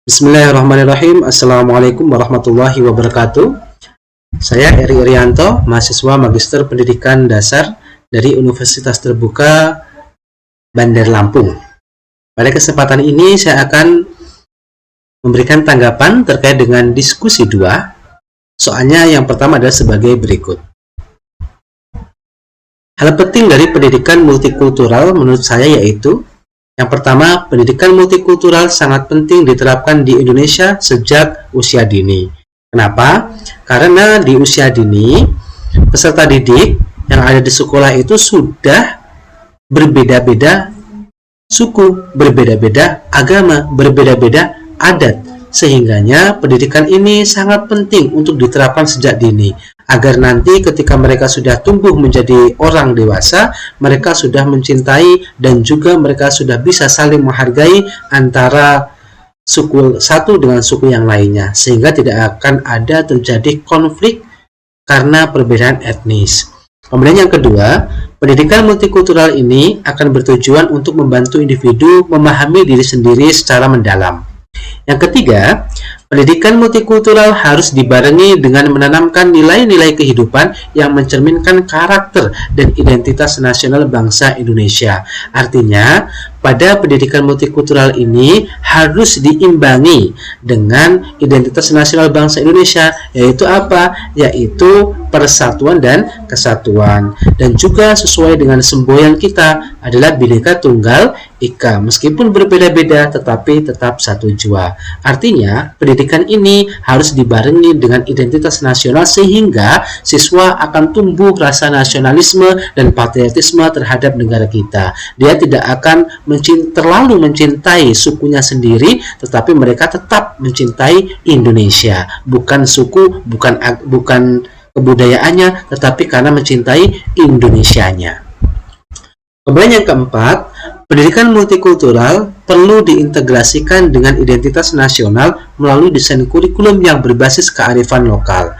Bismillahirrahmanirrahim. Assalamualaikum warahmatullahi wabarakatuh. Saya Eri Irianto, mahasiswa Magister Pendidikan Dasar dari Universitas Terbuka Bandar Lampung. Pada kesempatan ini saya akan memberikan tanggapan terkait dengan diskusi 2. Soalnya yang pertama adalah sebagai berikut. Hal penting dari pendidikan multikultural menurut saya yaitu yang pertama, pendidikan multikultural sangat penting diterapkan di Indonesia sejak usia dini. Kenapa? Karena di usia dini, peserta didik yang ada di sekolah itu sudah berbeda-beda suku, berbeda-beda agama, berbeda-beda adat. Sehingganya pendidikan ini sangat penting untuk diterapkan sejak dini, agar nanti ketika mereka sudah tumbuh menjadi orang dewasa, mereka sudah mencintai dan juga mereka sudah bisa saling menghargai antara suku satu dengan suku yang lainnya, sehingga tidak akan ada terjadi konflik karena perbedaan etnis. Kemudian yang kedua, pendidikan multikultural ini akan bertujuan untuk membantu individu memahami diri sendiri secara mendalam. Yang ketiga, pendidikan multikultural harus dibarengi dengan menanamkan nilai-nilai kehidupan yang mencerminkan karakter dan identitas nasional bangsa Indonesia. Artinya, pada pendidikan multikultural ini harus diimbangi dengan identitas nasional bangsa Indonesia, yaitu apa? Yaitu persatuan dan kesatuan. Dan juga sesuai dengan semboyan kita adalah Bhinneka Tunggal Ika. Meskipun berbeda-beda tetapi tetap satu jua. Artinya, pendidikan ini harus dibarengi dengan identitas nasional sehingga siswa akan tumbuh rasa nasionalisme dan patriotisme terhadap negara kita. Dia tidak akan terlalu mencintai sukunya sendiri, tetapi mereka tetap mencintai Indonesia, bukan suku, bukan kebudayaannya, tetapi karena mencintai Indonesianya. Kemudian yang keempat, pendidikan multikultural perlu diintegrasikan dengan identitas nasional melalui desain kurikulum yang berbasis kearifan lokal.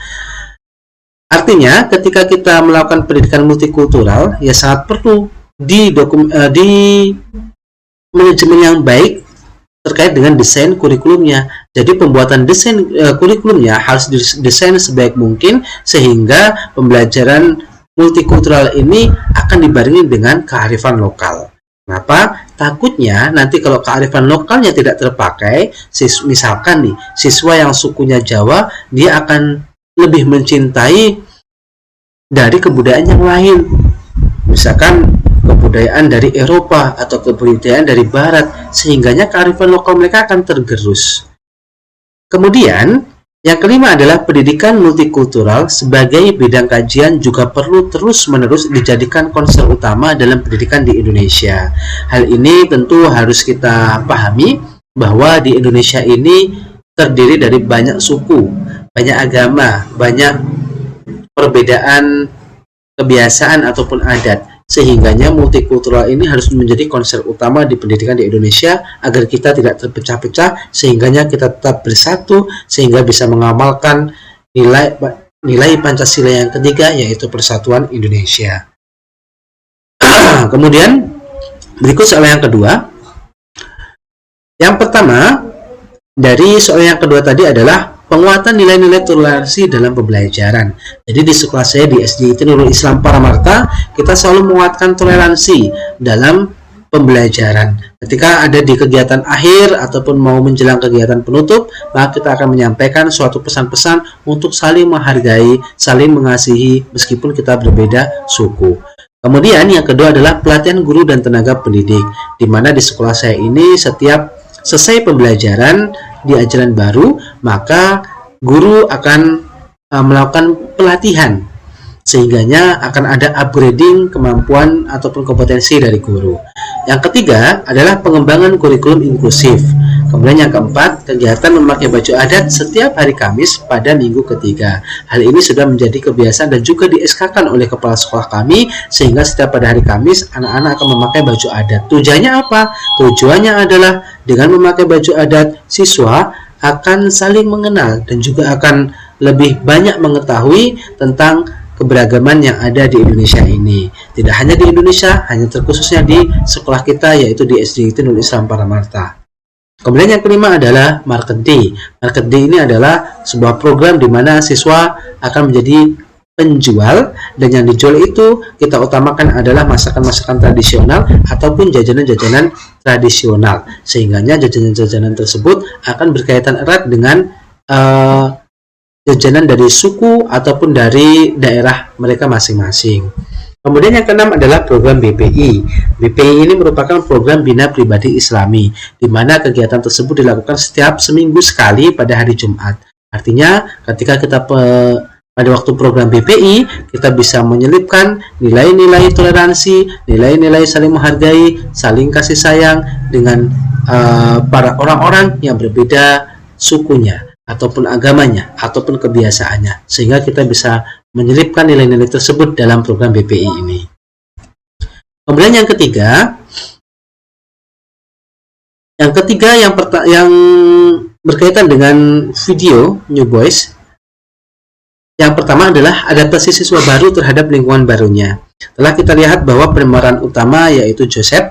Artinya, ketika kita melakukan pendidikan multikultural, ya sangat perlu di manajemen yang baik terkait dengan desain kurikulumnya. Jadi pembuatan desain kurikulumnya harus didesain sebaik mungkin sehingga pembelajaran multikultural ini akan dibarengi dengan kearifan lokal. Kenapa? Takutnya nanti kalau kearifan lokalnya tidak terpakai, misalkan nih siswa yang sukunya Jawa, dia akan lebih mencintai dari kebudayaan yang lain. Misalkan kebudayaan dari Eropa atau kebudayaan dari Barat, sehingganya kearifan lokal mereka akan tergerus. Kemudian, yang kelima adalah pendidikan multikultural sebagai bidang kajian juga perlu terus-menerus dijadikan concern utama dalam pendidikan di Indonesia. Hal ini tentu harus kita pahami bahwa di Indonesia ini terdiri dari banyak suku, banyak agama, banyak perbedaan kebiasaan ataupun adat. Sehingganya multikultural ini harus menjadi concern utama di pendidikan di Indonesia agar kita tidak terpecah-pecah, sehingganya kita tetap bersatu sehingga bisa mengamalkan nilai Pancasila yang ketiga, yaitu persatuan Indonesia. Kemudian berikut soal yang kedua. Yang pertama dari soal yang kedua tadi adalah penguatan nilai-nilai toleransi dalam pembelajaran. Jadi di sekolah saya di SDIT Nurul Islam Paramarta, kita selalu menguatkan toleransi dalam pembelajaran. Ketika ada di kegiatan akhir ataupun mau menjelang kegiatan penutup, maka kita akan menyampaikan suatu pesan-pesan untuk saling menghargai, saling mengasihi meskipun kita berbeda suku. Kemudian yang kedua adalah pelatihan guru dan tenaga pendidik, di mana di sekolah saya ini setiap selesai pembelajaran di ajaran baru, maka guru akan melakukan pelatihan sehingganya akan ada upgrading kemampuan ataupun kompetensi dari guru. Yang ketiga adalah pengembangan kurikulum inklusif. Kemudian yang keempat, kegiatan memakai baju adat setiap hari Kamis pada minggu ketiga. Hal ini sudah menjadi kebiasaan dan juga di-SK-kan oleh kepala sekolah kami, sehingga setiap pada hari Kamis anak-anak akan memakai baju adat. Tujuannya apa? Tujuannya adalah dengan memakai baju adat, siswa akan saling mengenal dan juga akan lebih banyak mengetahui tentang keberagaman yang ada di Indonesia ini. Tidak hanya di Indonesia, hanya terkhususnya di sekolah kita, yaitu di SDIT Nurul Islam Paramarta. Kemudian yang kelima adalah Market Day. Market Day ini adalah sebuah program di mana siswa akan menjadi penjual, dan yang dijual itu kita utamakan adalah masakan-masakan tradisional ataupun jajanan-jajanan tradisional, sehingga jajanan-jajanan tersebut akan berkaitan erat dengan jajanan dari suku ataupun dari daerah mereka masing-masing. Kemudian yang keenam adalah program BPI. BPI ini merupakan program Bina Pribadi Islami, di mana kegiatan tersebut dilakukan setiap seminggu sekali pada hari Jumat. Artinya, ketika kita pada waktu program BPI, kita bisa menyelipkan nilai-nilai toleransi, nilai-nilai saling menghargai, saling kasih sayang dengan para orang-orang yang berbeda sukunya, ataupun agamanya, ataupun kebiasaannya, sehingga kita bisa menyelipkan nilai-nilai tersebut dalam program BPI ini. Kemudian yang ketiga yang berkaitan dengan video New Boys. Yang pertama adalah adaptasi siswa baru terhadap lingkungan barunya. Telah kita lihat bahwa pemeran utama yaitu Joseph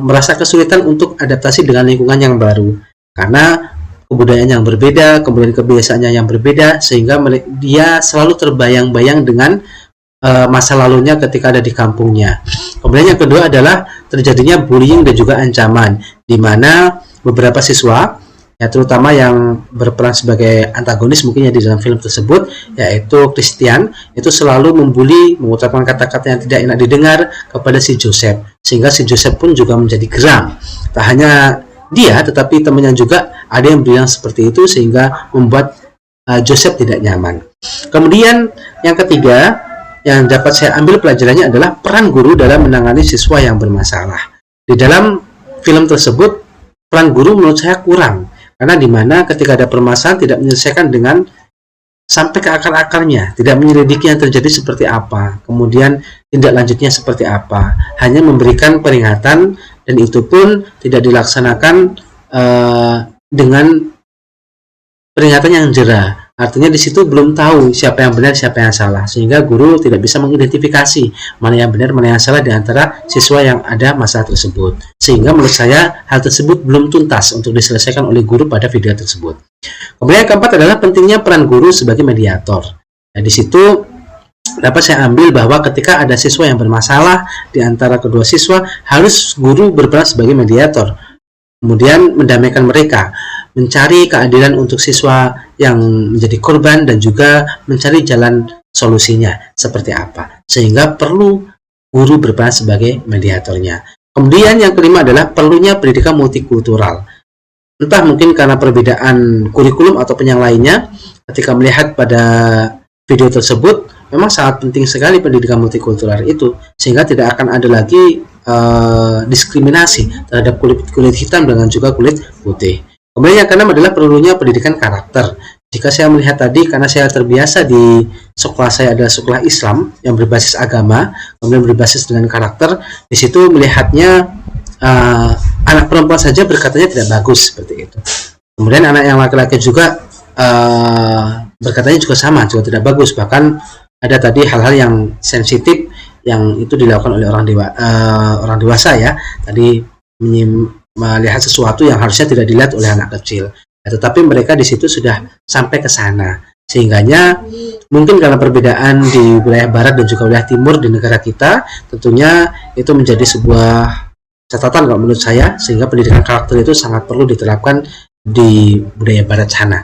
merasa kesulitan untuk adaptasi dengan lingkungan yang baru karena kebudayaan yang berbeda, kemudian kebiasaannya yang berbeda, sehingga dia selalu terbayang-bayang dengan masa lalunya ketika ada di kampungnya. Kemudian yang kedua adalah terjadinya bullying dan juga ancaman, di mana beberapa siswa, ya terutama yang berperan sebagai antagonis mungkin ya di dalam film tersebut, yaitu Christian, itu selalu membuli, mengucapkan kata-kata yang tidak enak didengar kepada si Joseph, sehingga si Joseph pun juga menjadi geram. Tak hanya dia, tetapi temannya juga ada yang bilang seperti itu, sehingga membuat Joseph tidak nyaman. Kemudian yang ketiga yang dapat saya ambil pelajarannya adalah peran guru dalam menangani siswa yang bermasalah. Di dalam film tersebut peran guru menurut saya kurang, karena dimana ketika ada permasalahan tidak menyelesaikan dengan sampai ke akar-akarnya, tidak menyelidiki yang terjadi seperti apa, kemudian tindak lanjutnya seperti apa, hanya memberikan peringatan, dan itu pun tidak dilaksanakan dengan peringatan yang jera. Artinya di situ belum tahu siapa yang benar, siapa yang salah, sehingga guru tidak bisa mengidentifikasi mana yang benar, mana yang salah di antara siswa yang ada masalah tersebut. Sehingga menurut saya hal tersebut belum tuntas untuk diselesaikan oleh guru pada video tersebut. Kemudian yang keempat adalah pentingnya peran guru sebagai mediator. Nah, di situ dapat saya ambil bahwa ketika ada siswa yang bermasalah di antara kedua siswa, harus guru berperan sebagai mediator, kemudian mendamaikan mereka, mencari keadilan untuk siswa yang menjadi korban, dan juga mencari jalan solusinya seperti apa, sehingga perlu guru berperan sebagai mediatornya. Kemudian yang kelima adalah perlunya pendidikan multikultural. Entah mungkin karena perbedaan kurikulum ataupun yang lainnya, ketika melihat pada video tersebut memang sangat penting sekali pendidikan multikultural itu, sehingga tidak akan ada lagi diskriminasi terhadap kulit hitam dengan juga kulit putih. Kemudian yang keenam adalah perlunya pendidikan karakter. Jika saya melihat tadi, karena saya terbiasa di sekolah saya adalah sekolah Islam yang berbasis agama, kemudian berbasis dengan karakter, di situ melihatnya anak perempuan saja berkatanya tidak bagus seperti itu. Kemudian anak yang laki-laki juga berkatanya juga sama, juga tidak bagus. Bahkan ada tadi hal-hal yang sensitif yang itu dilakukan oleh orang dewasa ya. Tadi melihat sesuatu yang harusnya tidak dilihat oleh anak kecil. Ya, tetapi mereka di situ sudah sampai ke sana. Sehingganya mungkin karena perbedaan di wilayah barat dan juga wilayah timur di negara kita, tentunya itu menjadi sebuah catatan kalau menurut saya, sehingga pendidikan karakter itu sangat perlu diterapkan di budaya barat sana.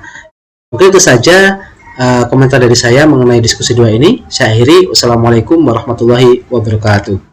Mungkin itu saja komentar dari saya mengenai diskusi 2 ini. Saya akhiri. Wassalamualaikum warahmatullahi wabarakatuh.